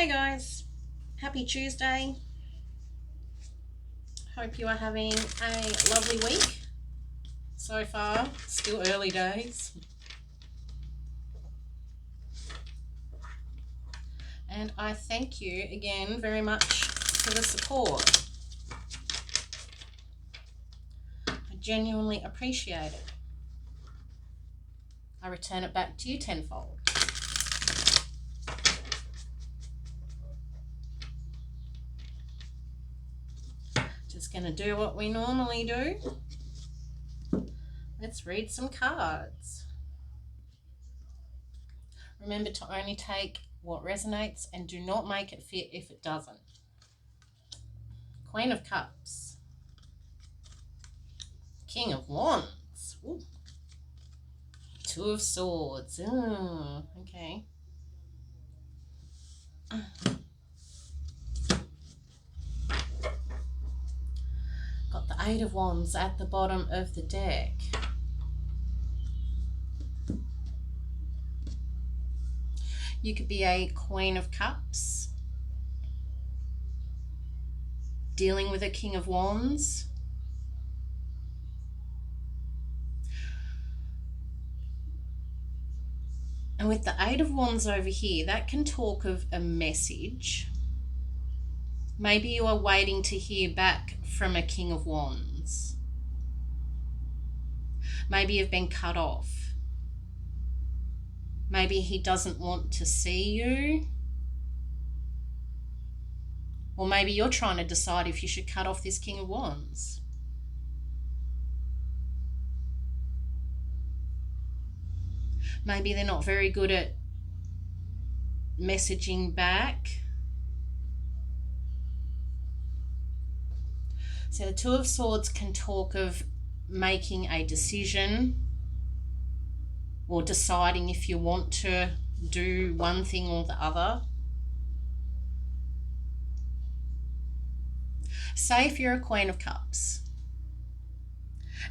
Hey guys, happy Tuesday. Hope you are having a lovely week so far. Still early days. And I thank you again very much for the support. I genuinely appreciate it. I return it back to you tenfold. Just going to do what we normally do. Let's read some cards. Remember to only take what resonates and do not make it fit if it doesn't. Queen of Cups. King of Wands. Ooh. Two of Swords. Ooh, okay. Got the Eight of Wands at the bottom of the deck. You could be a Queen of Cups, dealing with a King of Wands. And with the Eight of Wands over here, that can talk of a message. Maybe you are waiting to hear back from a King of Wands. Maybe you've been cut off. Maybe he doesn't want to see you. Or maybe you're trying to decide if you should cut off this King of Wands. Maybe they're not very good at messaging back. So the Two of Swords can talk of making a decision or deciding if you want to do one thing or the other. Say if you're a Queen of Cups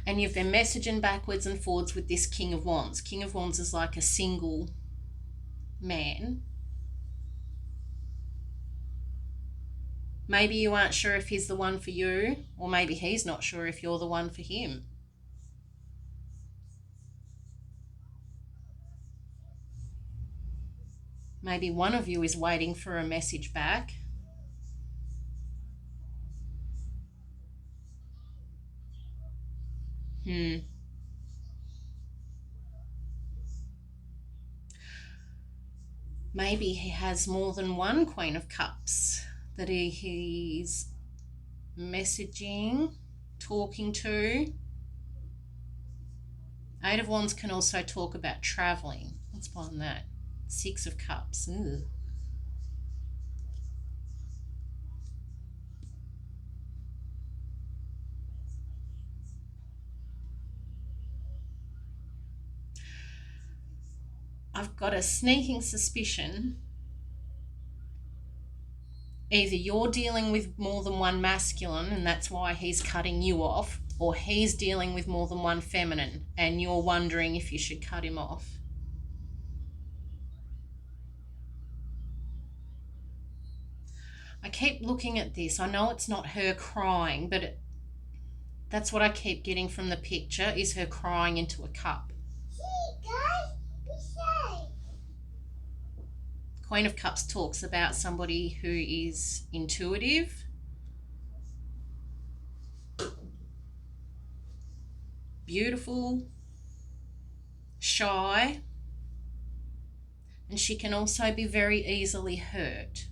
and you've been messaging backwards and forwards with this King of Wands. King of Wands is like a single man. Maybe you aren't sure if he's the one for you, or maybe he's not sure if you're the one for him. Maybe one of you is waiting for a message back. Maybe he has more than one Queen of Cups that he's messaging, talking to. Eight of Wands can also talk about traveling. Let's find that. Six of Cups. Ooh. I've got a sneaking suspicion either you're dealing with more than one masculine and that's why he's cutting you off, or he's dealing with more than one feminine and you're wondering if you should cut him off. I keep looking at this. I know it's not her crying, but that's what I keep getting from the picture, is her crying into a cup. Queen of Cups talks about somebody who is intuitive, beautiful, shy, and she can also be very easily hurt.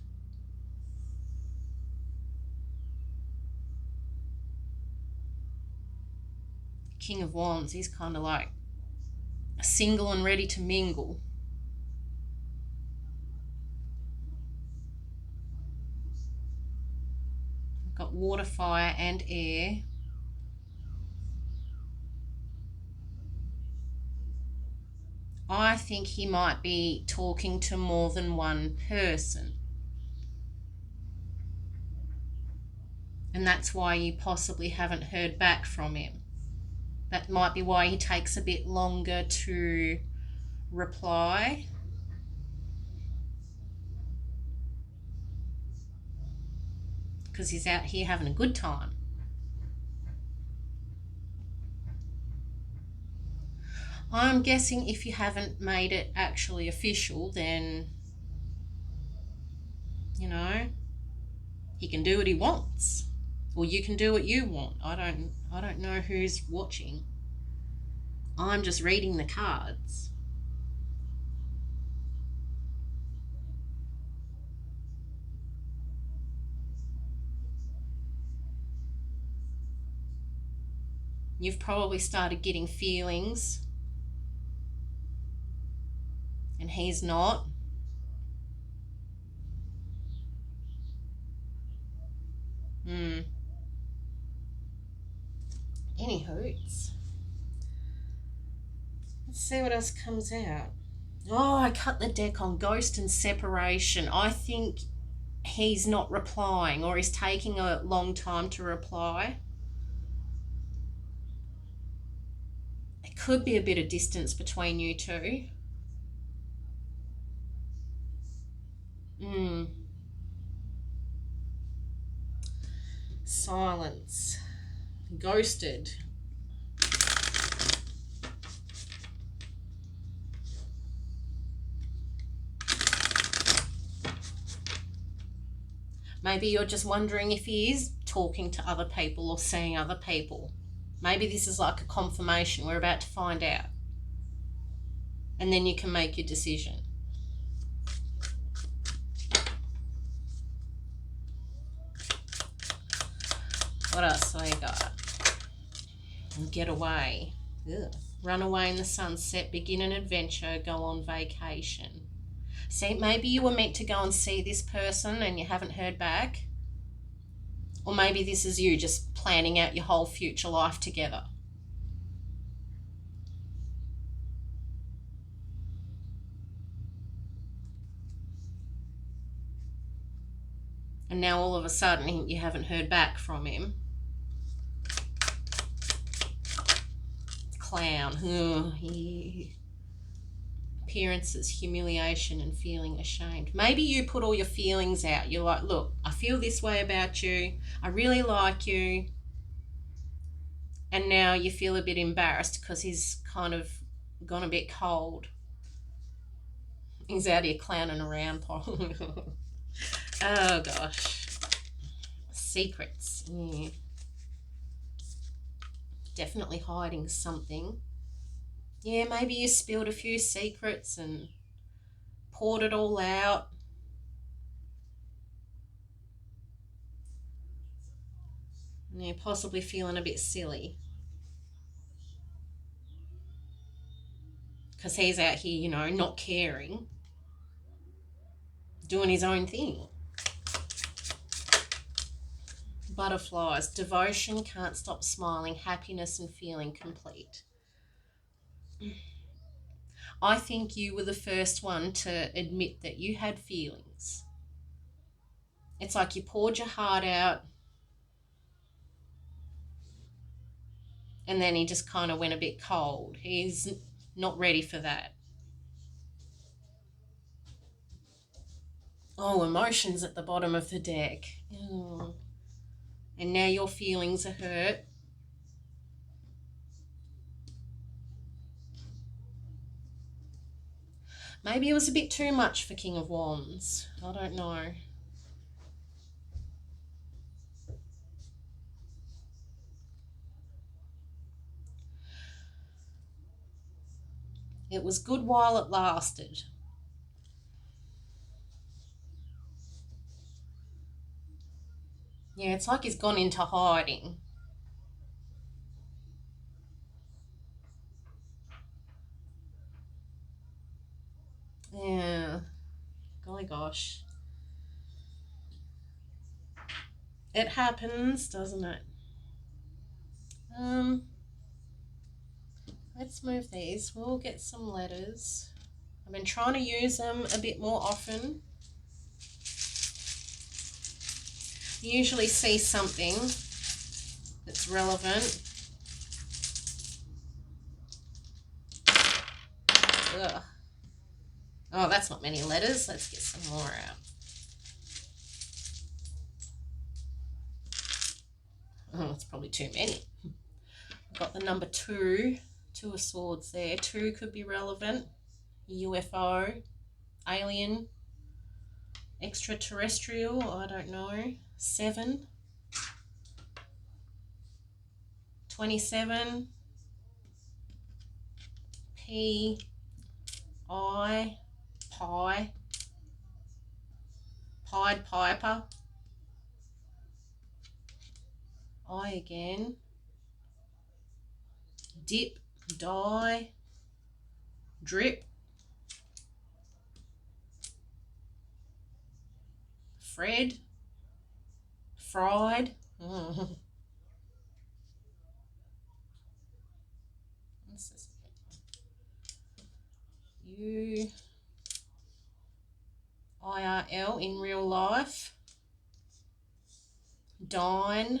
King of Wands, he's kind of like single and ready to mingle. We've got water, fire, and air. I think he might be talking to more than one person. And that's why you possibly haven't heard back from him. That might be why he takes a bit longer to reply. because he's out here having a good time. I'm guessing if you haven't made it actually official, then, you know, he can do what he wants. Or you can do what you want. I don't know who's watching. I'm just reading the cards. You've probably started getting feelings, and he's not. Any hoots. Let's see what else comes out. Oh, I cut the deck on ghost and separation. I think he's not replying, or he's taking a long time to reply. It could be a bit of distance between you two. Silence. Ghosted. Maybe you're just wondering if he is talking to other people or seeing other people. Maybe this is like a confirmation. We're about to find out. And then you can make your decision. What else do I got? Get away. Ugh. Run away in the sunset, begin an adventure, go on vacation. See, maybe you were meant to go and see this person and you haven't heard back. Or maybe this is you just planning out your whole future life together. And now all of a sudden you haven't heard back from him. Clown. Appearances, humiliation and feeling ashamed. Maybe you put all your feelings out. You're like, look, I feel this way about you. I really like you. And now you feel a bit embarrassed because he's kind of gone a bit cold. He's out here clowning around. Oh gosh. Secrets. Yeah. Definitely hiding something. Yeah, maybe you spilled a few secrets and poured it all out. And you're possibly feeling a bit silly. Because he's out here, you know, not caring. Doing his own thing. Butterflies. Devotion, can't stop smiling, happiness and feeling complete. I think you were the first one to admit that you had feelings. It's like you poured your heart out and then he just kind of went a bit cold. He's not ready for that. Oh, emotions at the bottom of the deck. Oh. And now your feelings are hurt. Maybe it was a bit too much for King of Wands. I don't know. It was good while it lasted. Yeah, it's like he's gone into hiding. Yeah. Golly gosh. It happens, doesn't it? Let's move these. We'll get some letters. I've been trying to use them a bit more often. You usually see something that's relevant. Ugh. Oh, that's not many letters. Let's get some more out. It's probably too many. Got the number 2, 2 of swords there. 2 could be relevant. UFO, alien, extraterrestrial, I don't know. 7, 27, P, I, pie, pied piper, I again, dip, die, drip, Fred, fried. You, IRL in real life, dine,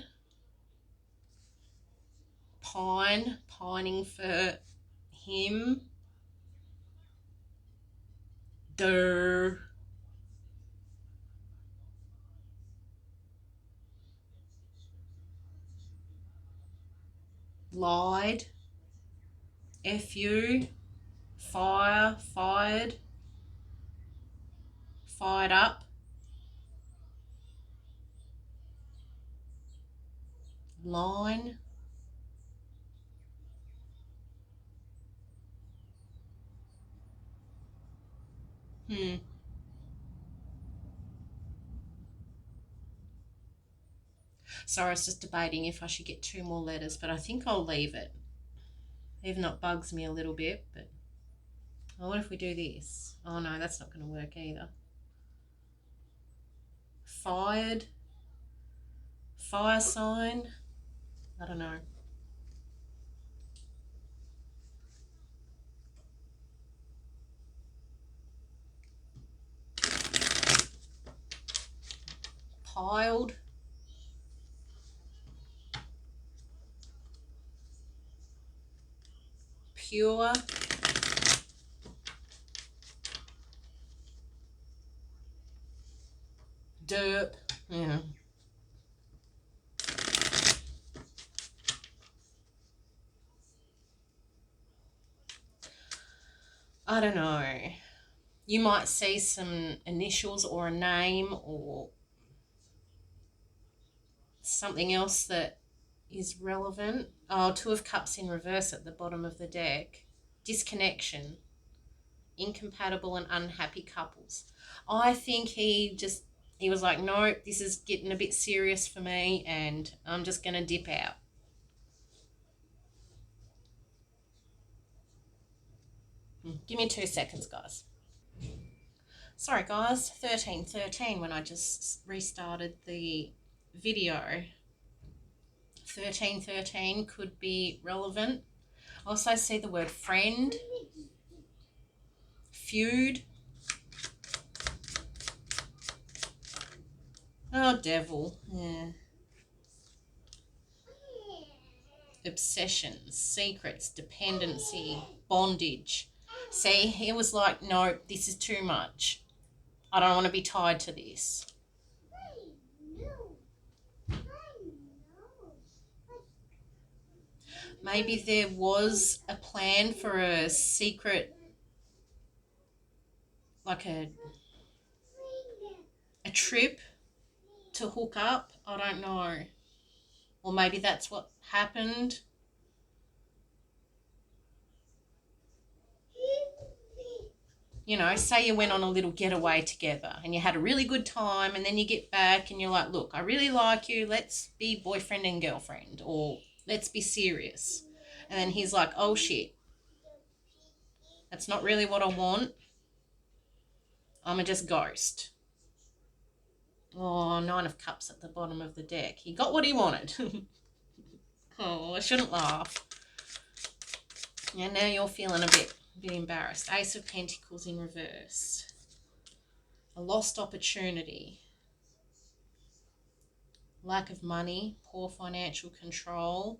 pine, pining for him, der, lied, fu, fire, fired, fired up, line, Sorry, I was just debating if I should get 2 more letters, but I think I'll leave it. Even though it bugs me a little bit, but what if we do this? Oh no, that's not going to work either. Fired, fire sign, I don't know. Piled, pure, derp, yeah. I don't know. You might see some initials or a name or something else that is relevant. Oh, 2 of Cups in reverse at the bottom of the deck. Disconnection. Incompatible and unhappy couples. I think he was like, no, this is getting a bit serious for me and I'm just going to dip out. Give me 2 seconds, guys. Sorry, guys. 13:13 when I just restarted the video. 13:13 could be relevant. I also see the word friend, feud. Oh, devil. Yeah. Obsessions, secrets, dependency, bondage. See, he was like, no, this is too much. I don't want to be tied to this. Maybe there was a plan for a secret, like a trip to hook up. I don't know. Or maybe that's what happened. You know, say you went on a little getaway together and you had a really good time and then you get back and you're like, look, I really like you. Let's be boyfriend and girlfriend, or let's be serious. And then he's like, oh shit, that's not really what I want. I'm a just ghost. Oh, 9 of Cups at the bottom of the deck. He got what he wanted. Oh, I shouldn't laugh. Yeah, now you're feeling a bit embarrassed. Ace of Pentacles in reverse. A lost opportunity. Lack of money. Poor financial control.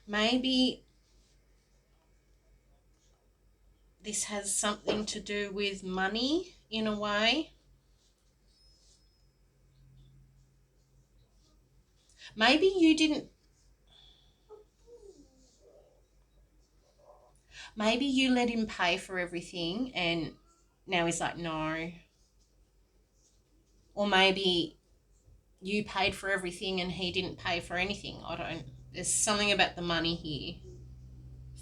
Maybe this has something to do with money in a way. Maybe you didn't, maybe you let him pay for everything and now he's like, no. Or maybe you paid for everything and he didn't pay for anything. I don't, there's something about the money here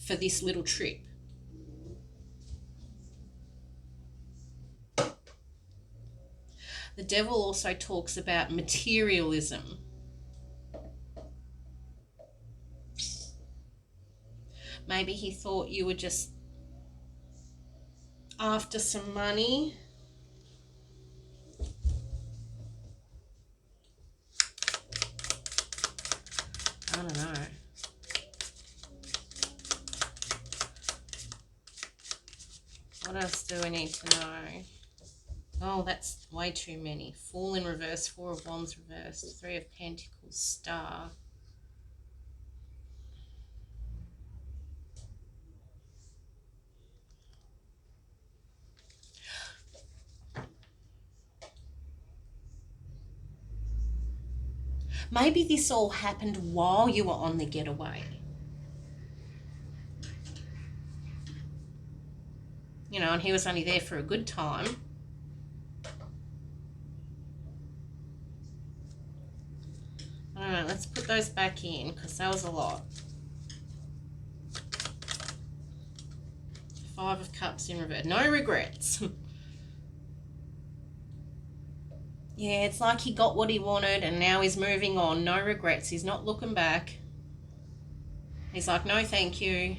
for this little trip. The devil also talks about materialism. Maybe he thought you were just after some money. I don't know. What else do we need to know? Oh, that's way too many. Fool in reverse, Four of Wands reversed, Three of Pentacles, Star. Maybe this all happened while you were on the getaway. You know, and he was only there for a good time. I don't know, let's put those back in because that was a lot. Five of Cups in reverse. No regrets. Yeah, it's like he got what he wanted and now he's moving on. No regrets. He's not looking back. He's like, no, thank you.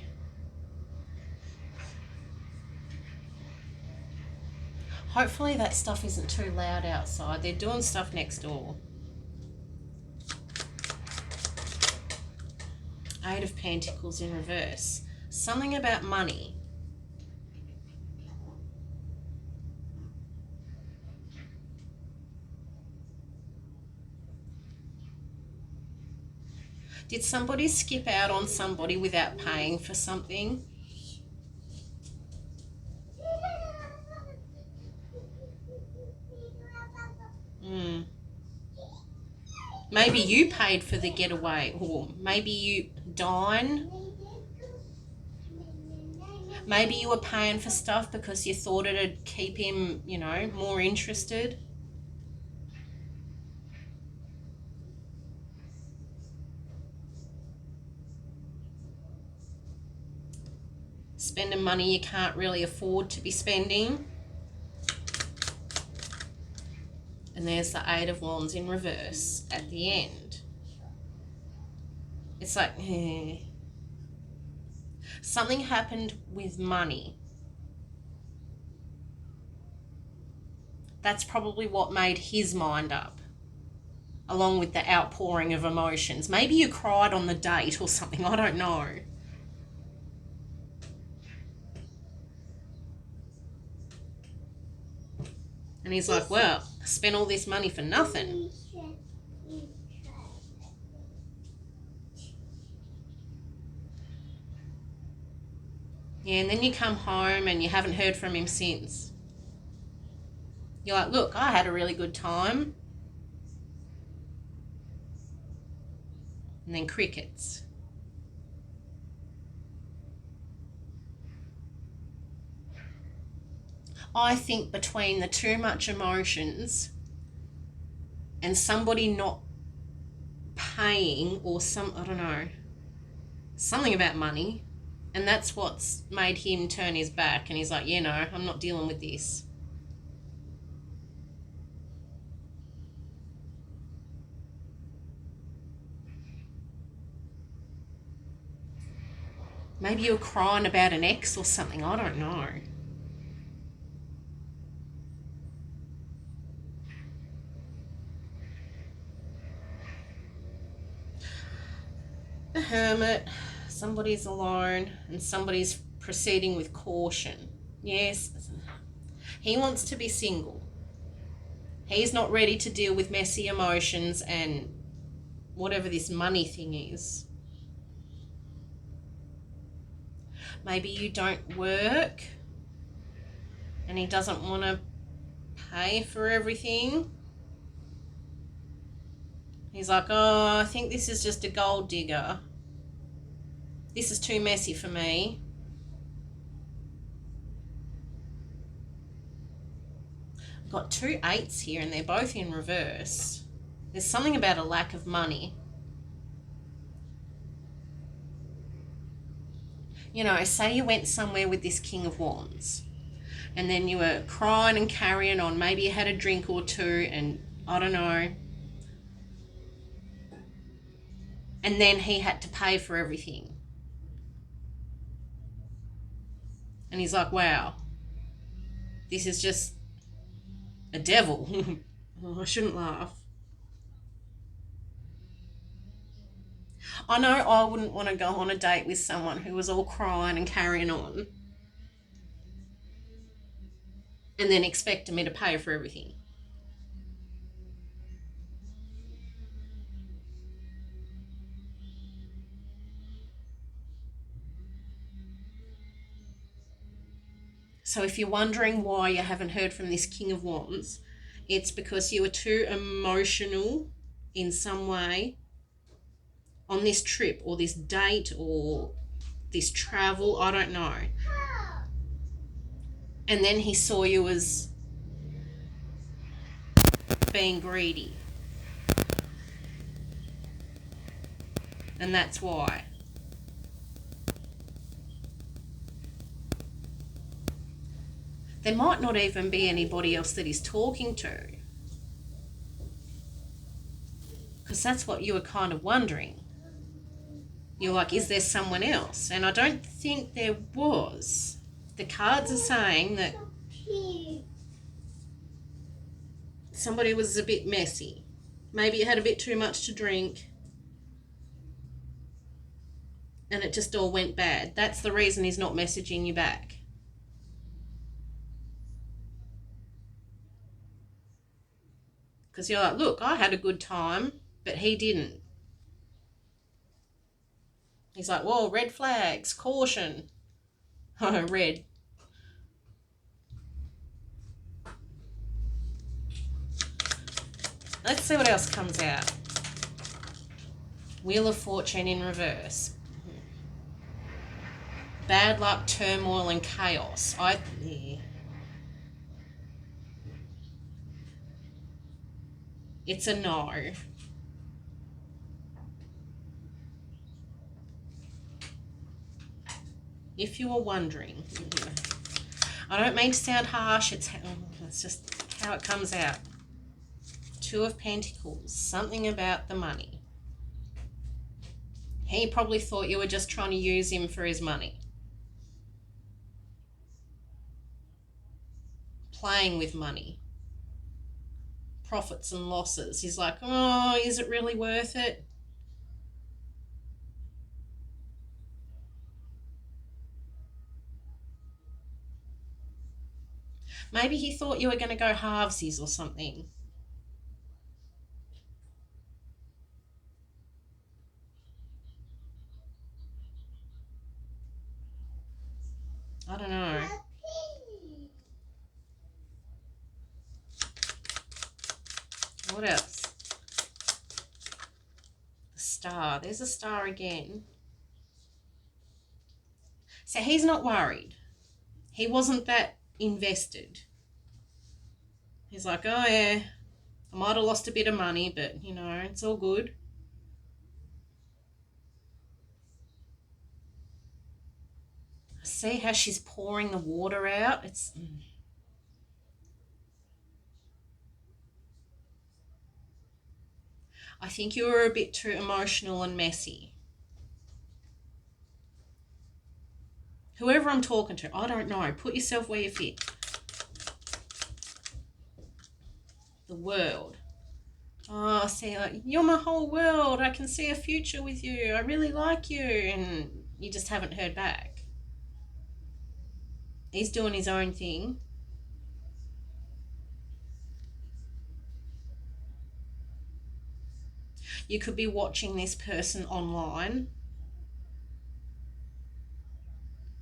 Hopefully that stuff isn't too loud outside. They're doing stuff next door. Eight of Pentacles in reverse. Something about money. Did somebody skip out on somebody without paying for something? Maybe you paid for the getaway, or maybe you dine. Maybe you were paying for stuff because you thought it'd keep him, you know, more interested. Spending money you can't really afford to be spending. And there's the Eight of Wands in reverse at the end. It's like, something happened with money. That's probably what made his mind up, along with the outpouring of emotions. Maybe you cried on the date or something, I don't know. And he's like, well, I spent all this money for nothing. Yeah, and then you come home and you haven't heard from him since. You're like, look, I had a really good time. And then crickets. I think between the too much emotions and somebody not paying or I don't know, something about money, and that's what's made him turn his back and he's like, yeah, no, I'm not dealing with this. Maybe you're crying about an ex or something, I don't know. The Hermit, somebody's alone and somebody's proceeding with caution. Yes, he wants to be single. He's not ready to deal with messy emotions and whatever this money thing is. Maybe you don't work and he doesn't want to pay for everything. He's like, oh, I think this is just a gold digger. This is too messy for me. I've got 2 8s here and they're both in reverse. There's something about a lack of money. You know, say you went somewhere with this King of Wands and then you were crying and carrying on. Maybe you had a drink or two and I don't know. And then he had to pay for everything. And he's like, wow, this is just a devil. Oh, I shouldn't laugh. I know I wouldn't want to go on a date with someone who was all crying and carrying on and then expecting me to pay for everything. So if you're wondering why you haven't heard from this King of Wands, it's because you were too emotional in some way on this trip or this date or this travel, I don't know. And then he saw you as being greedy. And that's why. There might not even be anybody else that he's talking to. Because that's what you were kind of wondering. You're like, is there someone else? And I don't think there was. The cards are saying that somebody was a bit messy. Maybe you had a bit too much to drink and it just all went bad. That's the reason he's not messaging you back. Because you're like, look, I had a good time, but he didn't. He's like, whoa, red flags, caution. Oh, red. Let's see what else comes out. Wheel of Fortune in reverse. Bad luck, turmoil, and chaos. Yeah. It's a no. If you were wondering. I don't mean to sound harsh. It's just how it comes out. 2 of Pentacles. Something about the money. He probably thought you were just trying to use him for his money. Playing with money. Profits and losses. He's like, oh, is it really worth it? Maybe he thought you were going to go halvesies or something. I don't know. What else? The star. There's a star again. So he's not worried. He wasn't that invested. He's like, oh yeah, I might have lost a bit of money, but you know, it's all good. See how she's pouring the water out? I think you were a bit too emotional and messy. Whoever I'm talking to, I don't know. Put yourself where you fit. The world. Oh, see, like, you're my whole world. I can see a future with you. I really like you. And you just haven't heard back. He's doing his own thing. You could be watching this person online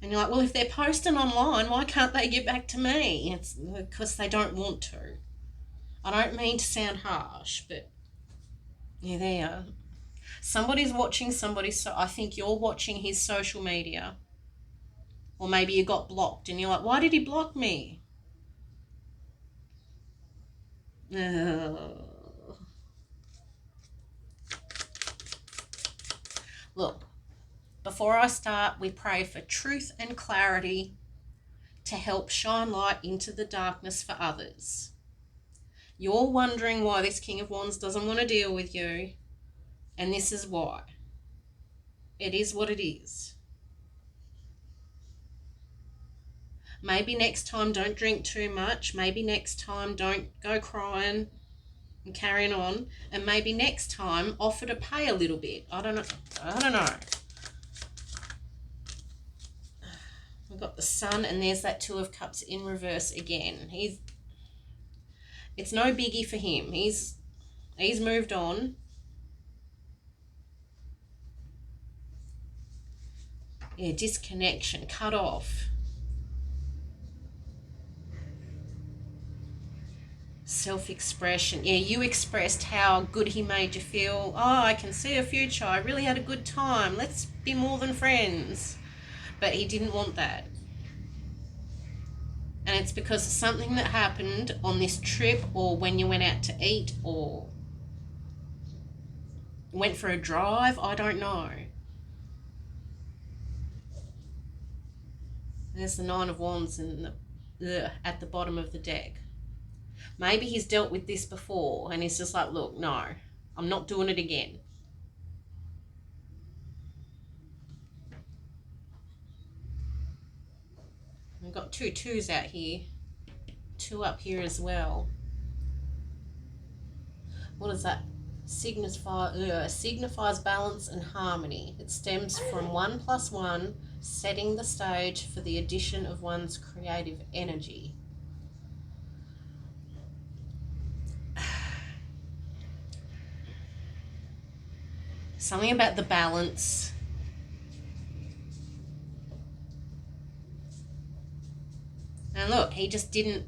And you're like, well, if they're posting online, why can't they get back to me? It's because they don't want to. I don't mean to sound harsh, but yeah, they are. Somebody's watching somebody, so I think you're watching his social media. Or maybe you got blocked and you're like, why did he block me? Look, before I start, we pray for truth and clarity to help shine light into the darkness for others. You're wondering why this King of Wands doesn't want to deal with you, and this is why. It is what it is. Maybe next time don't drink too much. Maybe next time don't go crying and carrying on. And maybe next time offer to pay a little bit. I don't know. We've got the Sun, and there's that Two of Cups in reverse again. It's no biggie for him. He's moved on. Yeah, disconnection, cut off. Self-expression. Yeah, you expressed how good he made you feel. Oh, I can see a future. I really had a good time. Let's be more than friends. But he didn't want that. And it's because of something that happened on this trip, or when you went out to eat, or went for a drive. I don't know. There's the Nine of Wands at the bottom of the deck. Maybe he's dealt with this before and he's just like, look, no, I'm not doing it again. We've got two twos out here. Two up here as well. What is that? Signifies balance and harmony. It stems from 1 + 1, setting the stage for the addition of one's creative energy. Something about the balance. And look, he just didn't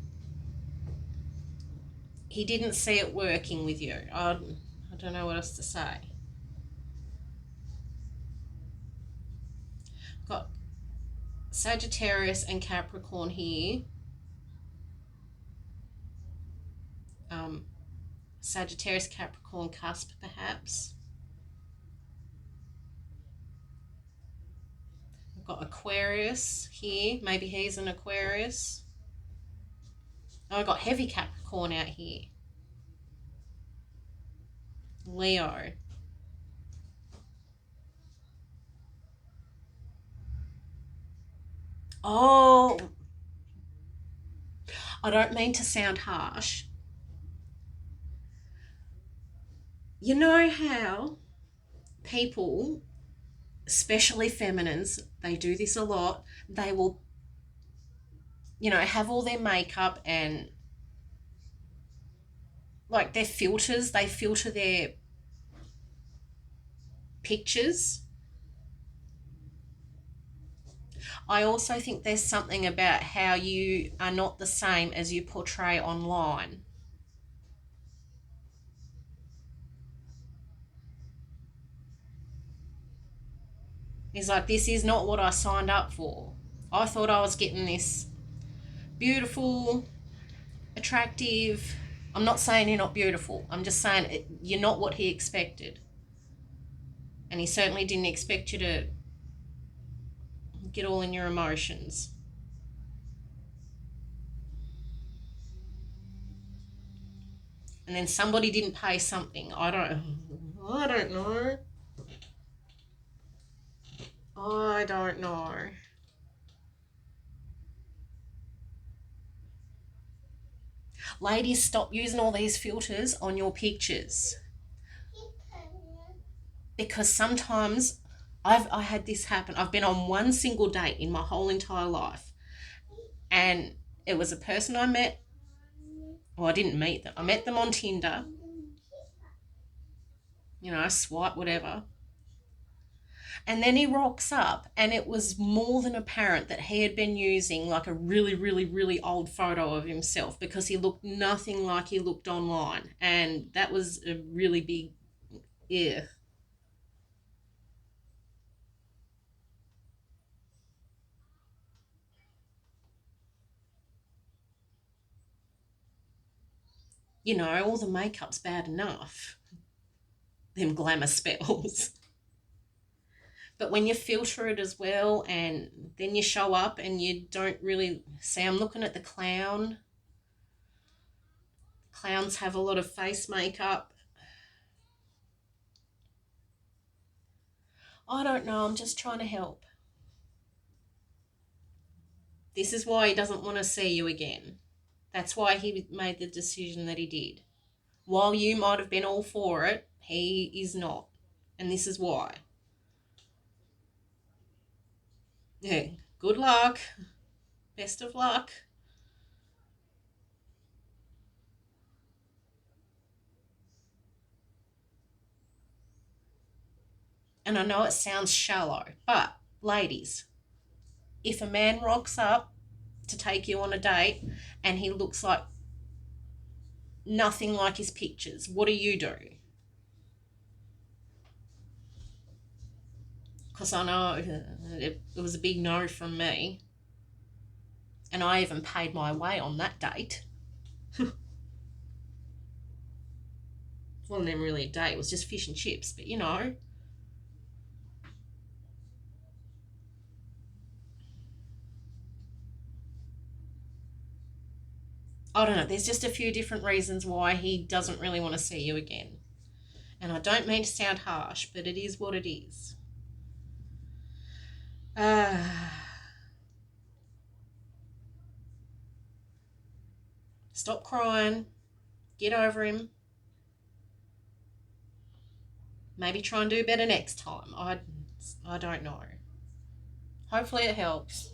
see it working with you. I don't know what else to say. Got Sagittarius and Capricorn here. Sagittarius Capricorn cusp, perhaps. We've got Aquarius here. Maybe he's an Aquarius. Oh, I've got heavy Capricorn out here. Leo. Oh, I don't mean to sound harsh. You know how people, especially feminines, they do this a lot. They will, have all their makeup and like their filters. They filter their pictures. I also think there's something about how you are not the same as you portray online. He's like, this is not what I signed up for. I thought I was getting this beautiful, attractive. I'm not saying you're not beautiful. I'm just saying you're not what he expected. And he certainly didn't expect you to get all in your emotions. And then somebody didn't pay something. I don't know. I don't know. Ladies, stop using all these filters on your pictures. Because sometimes I had this happen. I've been on one single date in my whole entire life. And it was a person I met. Well, I didn't meet them. I met them on Tinder. Swipe, whatever. And then he rocks up, and it was more than apparent that he had been using like a really, really, really old photo of himself, because he looked nothing like he looked online. And that was a really big, yeah. You know, all the makeup's bad enough, them glamour spells. But when you filter it as well, and then you show up and you don't really see, I'm looking at the clown. Clowns have a lot of face makeup. I don't know, I'm just trying to help. This is why he doesn't want to see you again. That's why he made the decision that he did. While you might have been all for it, he is not. And this is why. Yeah. Good luck. Best of luck. And I know it sounds shallow, but ladies, if a man rocks up to take you on a date and he looks like nothing like his pictures, what do you do? Because I know it was a big no from me, and I even paid my way on that date. Wasn't even really a date, it was just fish and chips, but you know. I don't know, there's just a few different reasons why he doesn't really want to see you again. And I don't mean to sound harsh, but it is what it is. Uh, Stop crying. Get over him. Maybe try and do better next time. I don't know. Hopefully it helps.